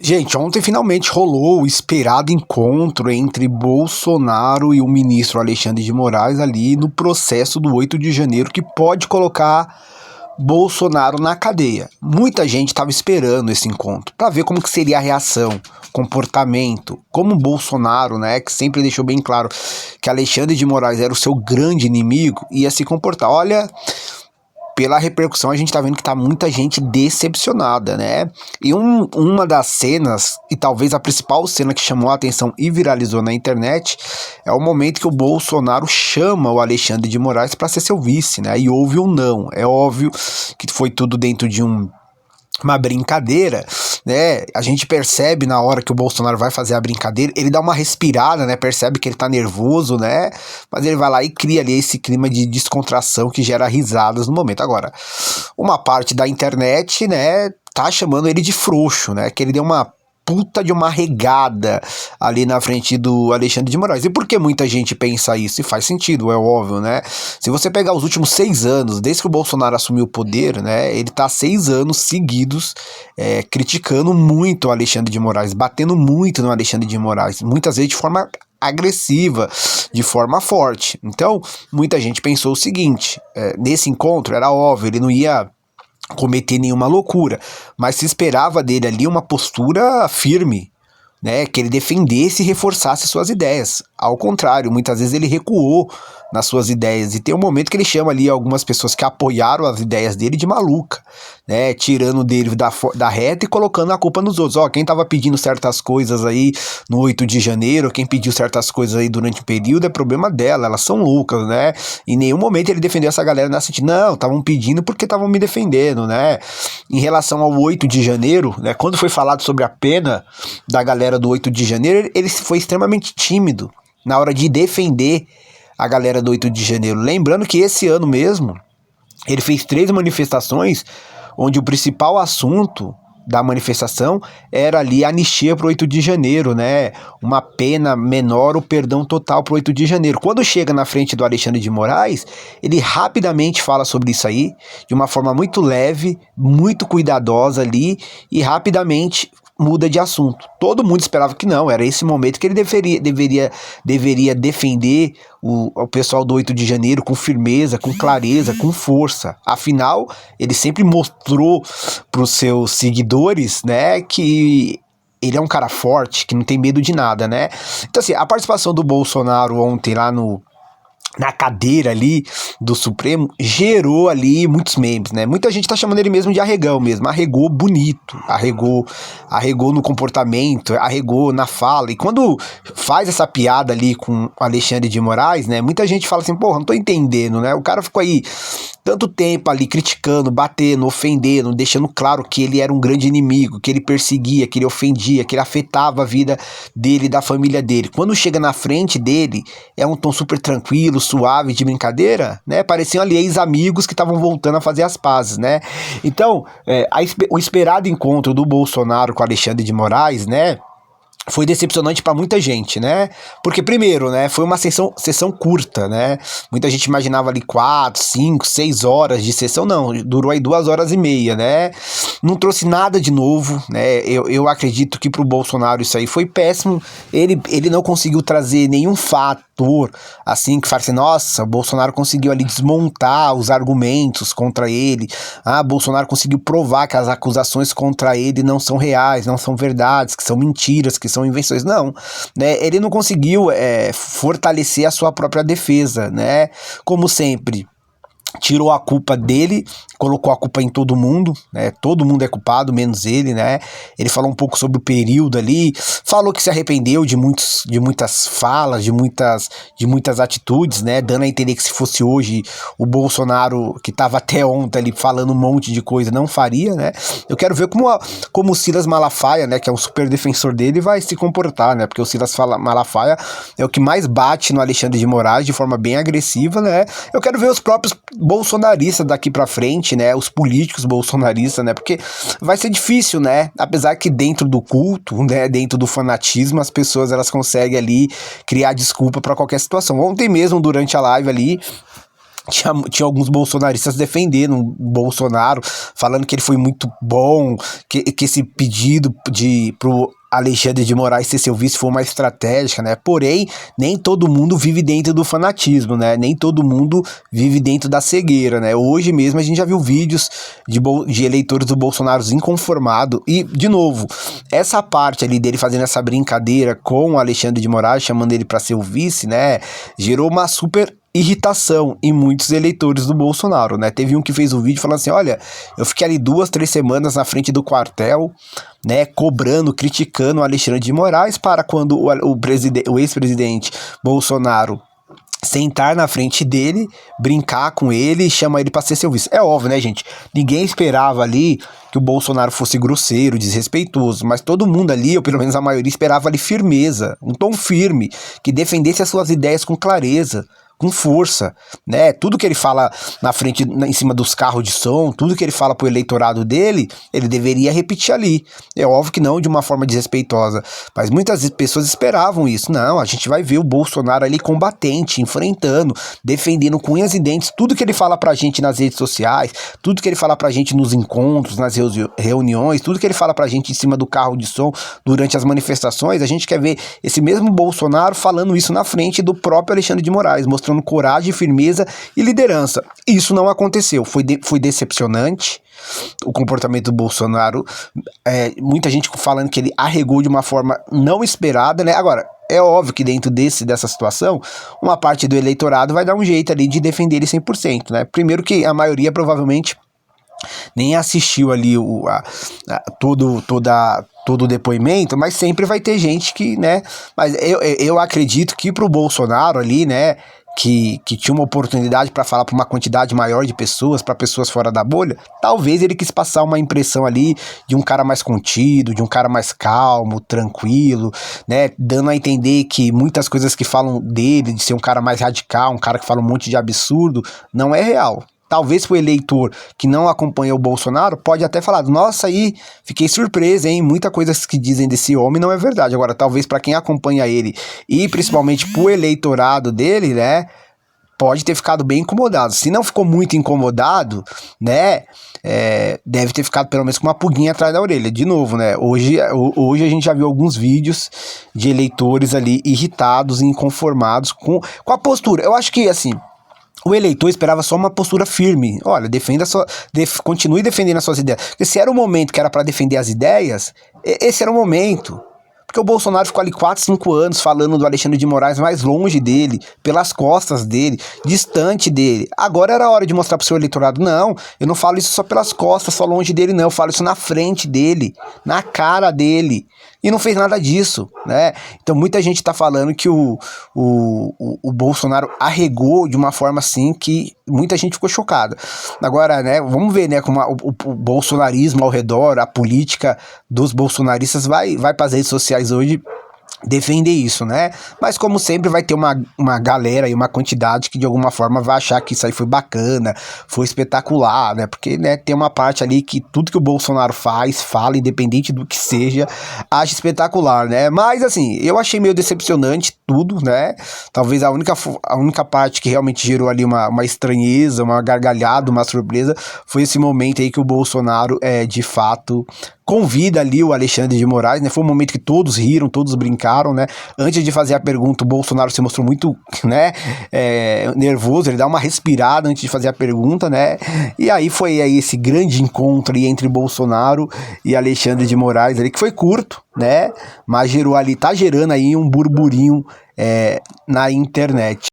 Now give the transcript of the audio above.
Gente, ontem finalmente rolou o esperado encontro entre Bolsonaro e o ministro Alexandre de Moraes ali no processo do 8 de janeiro que pode colocar Bolsonaro na cadeia. Muita gente estava esperando esse encontro para ver como que seria a reação, comportamento, como Bolsonaro, né, que sempre deixou bem claro que Alexandre de Moraes era o seu grande inimigo, ia se comportar. Olha, pela repercussão a gente tá vendo que tá muita gente decepcionada, né? E uma das cenas, e talvez a principal cena que chamou a atenção e viralizou na internet, é o momento que o Bolsonaro chama o Alexandre de Moraes para ser seu vice, né? E houve um não. É óbvio que foi tudo dentro de uma brincadeira, né? A gente percebe na hora que o Bolsonaro vai fazer a brincadeira, ele dá uma respirada, né? Percebe que ele tá nervoso, né? Mas ele vai lá e cria ali esse clima de descontração que gera risadas no momento. Agora, uma parte da internet, né, tá chamando ele de frouxo, né? Que ele deu uma puta de uma regada ali na frente do Alexandre de Moraes. E por que muita gente pensa isso? E faz sentido, é óbvio, né? Se você pegar os últimos 6 anos, desde que o Bolsonaro assumiu o poder, né? Ele tá 6 anos seguidos criticando muito o Alexandre de Moraes, batendo muito no Alexandre de Moraes, muitas vezes de forma agressiva, de forma forte. Então, muita gente pensou o seguinte, nesse encontro era óbvio, ele não ia cometer nenhuma loucura, mas se esperava dele ali uma postura firme, né, que ele defendesse e reforçasse suas ideias. Ao contrário, muitas vezes ele recuou nas suas ideias, e tem um momento que ele chama ali algumas pessoas que apoiaram as ideias dele de maluca, né, tirando dele da reta e colocando a culpa nos outros. Ó, quem tava pedindo certas coisas aí no 8 de janeiro, quem pediu certas coisas aí durante o período, é problema dela, elas são loucas, né? Em nenhum momento ele defendeu essa galera nessa sentido, não, estavam pedindo porque estavam me defendendo, né? Em relação ao 8 de janeiro, né, quando foi falado sobre a pena da galera do 8 de janeiro, ele foi extremamente tímido na hora de defender a galera do 8 de janeiro. Lembrando que esse ano mesmo, ele fez 3 manifestações onde o principal assunto da manifestação era ali a anistia para o 8 de janeiro, né? Uma pena menor, o perdão total para o 8 de janeiro. Quando chega na frente do Alexandre de Moraes, ele rapidamente fala sobre isso aí, de uma forma muito leve, muito cuidadosa ali, e rapidamente muda de assunto. Todo mundo esperava que não, era esse momento que ele deveria defender o pessoal do 8 de janeiro com firmeza, com clareza, com força. Afinal, ele sempre mostrou para os seus seguidores, né, que ele é um cara forte, que não tem medo de nada, né? Então, assim, a participação do Bolsonaro ontem lá na cadeira ali do Supremo, gerou ali muitos memes, né? Muita gente tá chamando ele mesmo de arregão mesmo, arregou bonito, arregou no comportamento, arregou na fala, e quando faz essa piada ali com o Alexandre de Moraes, né, muita gente fala assim, porra, não tô entendendo, né? O cara ficou aí tanto tempo ali criticando, batendo, ofendendo, deixando claro que ele era um grande inimigo, que ele perseguia, que ele ofendia, que ele afetava a vida dele e da família dele. Quando chega na frente dele, é um tom super tranquilo, suave, de brincadeira, né? Pareciam ali ex-amigos que estavam voltando a fazer as pazes, né? Então, o esperado encontro do Bolsonaro com Alexandre de Moraes, né, foi decepcionante para muita gente, né? Porque primeiro, né, foi uma sessão curta, né? Muita gente imaginava ali 4, 5, 6 horas de sessão, não, durou aí 2 horas e meia, né? Não trouxe nada de novo, né? Eu acredito que pro Bolsonaro isso aí foi péssimo. Ele não conseguiu trazer nenhum fator assim que fala assim, nossa, o Bolsonaro conseguiu ali desmontar os argumentos contra ele. Ah, Bolsonaro conseguiu provar que as acusações contra ele não são reais, não são verdades, que são mentiras, que são invenções. Não, né? Ele não conseguiu fortalecer a sua própria defesa, né? Como sempre, tirou a culpa dele, colocou a culpa em todo mundo, né? Todo mundo é culpado, menos ele, né? Ele falou um pouco sobre o período ali, falou que se arrependeu de muitas falas, de muitas atitudes, né? Dando a entender que se fosse hoje o Bolsonaro, que estava até ontem ali falando um monte de coisa, não faria, né? Eu quero ver como o Silas Malafaia, né? Que é um super defensor dele, vai se comportar, né? Porque o Silas Malafaia é o que mais bate no Alexandre de Moraes de forma bem agressiva, né? Eu quero ver os próprios bolsonaristas daqui pra frente, né, os políticos bolsonaristas, né, porque vai ser difícil, né, apesar que dentro do culto, né, dentro do fanatismo, as pessoas elas conseguem ali criar desculpa pra qualquer situação. Ontem mesmo, durante a live ali, tinha alguns bolsonaristas defendendo o Bolsonaro, falando que ele foi muito bom, que esse pedido pro Alexandre de Moraes ser seu vice foi uma estratégia, né? Porém, nem todo mundo vive dentro do fanatismo, né? Nem todo mundo vive dentro da cegueira, né? Hoje mesmo a gente já viu vídeos de eleitores do Bolsonaro inconformados. E, de novo, essa parte ali dele fazendo essa brincadeira com o Alexandre de Moraes, chamando ele para ser o vice, né? Gerou uma super irritação em muitos eleitores do Bolsonaro, né? Teve um que fez um vídeo falando assim, olha, eu fiquei ali 2, 3 semanas na frente do quartel, né, cobrando, criticando o Alexandre de Moraes para quando o ex-presidente Bolsonaro sentar na frente dele, brincar com ele e chamar ele para ser seu vice. É óbvio, né, gente? Ninguém esperava ali que o Bolsonaro fosse grosseiro, desrespeitoso, mas todo mundo ali, ou pelo menos a maioria, esperava ali firmeza, um tom firme, que defendesse as suas ideias com clareza, com força, né? Tudo que ele fala na frente, em cima dos carros de som, tudo que ele fala pro eleitorado dele, ele deveria repetir ali. É óbvio que não de uma forma desrespeitosa, mas muitas pessoas esperavam isso. Não, a gente vai ver o Bolsonaro ali combatente, enfrentando, defendendo com unhas e dentes tudo que ele fala pra gente nas redes sociais, tudo que ele fala pra gente nos encontros, nas reuniões, tudo que ele fala pra gente em cima do carro de som durante as manifestações. A gente quer ver esse mesmo Bolsonaro falando isso na frente do próprio Alexandre de Moraes, mostrando coragem, firmeza e liderança. Isso não aconteceu, foi decepcionante o comportamento do Bolsonaro, muita gente falando que ele arregou de uma forma não esperada, né? Agora, é óbvio que dentro dessa situação, uma parte do eleitorado vai dar um jeito ali de defender ele 100%, né? Primeiro que a maioria provavelmente nem assistiu ali todo o depoimento, mas sempre vai ter gente que, né? Mas eu acredito que pro Bolsonaro ali, né, que tinha uma oportunidade para falar para uma quantidade maior de pessoas, para pessoas fora da bolha, talvez ele quis passar uma impressão ali de um cara mais contido, de um cara mais calmo, tranquilo, né, dando a entender que muitas coisas que falam dele, de ser um cara mais radical, um cara que fala um monte de absurdo, não é real. Talvez o eleitor que não acompanha o Bolsonaro pode até falar, nossa, aí fiquei surpreso, hein? Muita coisa que dizem desse homem não é verdade. Agora, talvez para quem acompanha ele e principalmente pro eleitorado dele, né, pode ter ficado bem incomodado. Se não ficou muito incomodado, né, deve ter ficado pelo menos com uma pulguinha atrás da orelha. De novo, né, hoje a gente já viu alguns vídeos de eleitores ali irritados e inconformados com a postura. Eu acho que, assim, o eleitor esperava só uma postura firme. Olha, continue defendendo as suas ideias. Porque se era o momento que era para defender as ideias, esse era o momento. Porque o Bolsonaro ficou ali 4, 5 anos falando do Alexandre de Moraes mais longe dele, pelas costas dele, distante dele. Agora era a hora de mostrar pro seu eleitorado, não, eu não falo isso só pelas costas, só longe dele, não, eu falo isso na frente dele, na cara dele. E não fez nada disso, né? Então muita gente tá falando que o Bolsonaro arregou de uma forma assim que muita gente ficou chocada. Agora, né, vamos ver, né, como o bolsonarismo ao redor, a política dos bolsonaristas vai para as redes sociais hoje defender isso, né? Mas como sempre vai ter uma galera e uma quantidade que de alguma forma vai achar que isso aí foi bacana, foi espetacular, né? Porque, né, tem uma parte ali que tudo que o Bolsonaro fala, independente do que seja, acha espetacular, né? Mas assim, eu achei meio decepcionante tudo, né? Talvez a única parte que realmente gerou ali uma estranheza, uma gargalhada, uma surpresa, foi esse momento aí que o Bolsonaro de fato convida ali o Alexandre de Moraes, né? Foi um momento que todos riram, todos brincaram, né? Antes de fazer a pergunta, o Bolsonaro se mostrou muito, né, nervoso, ele dá uma respirada antes de fazer a pergunta, né? E aí foi aí esse grande encontro aí entre Bolsonaro e Alexandre de Moraes ali, que foi curto, né? Mas gerou ali, tá gerando aí um burburinho na internet.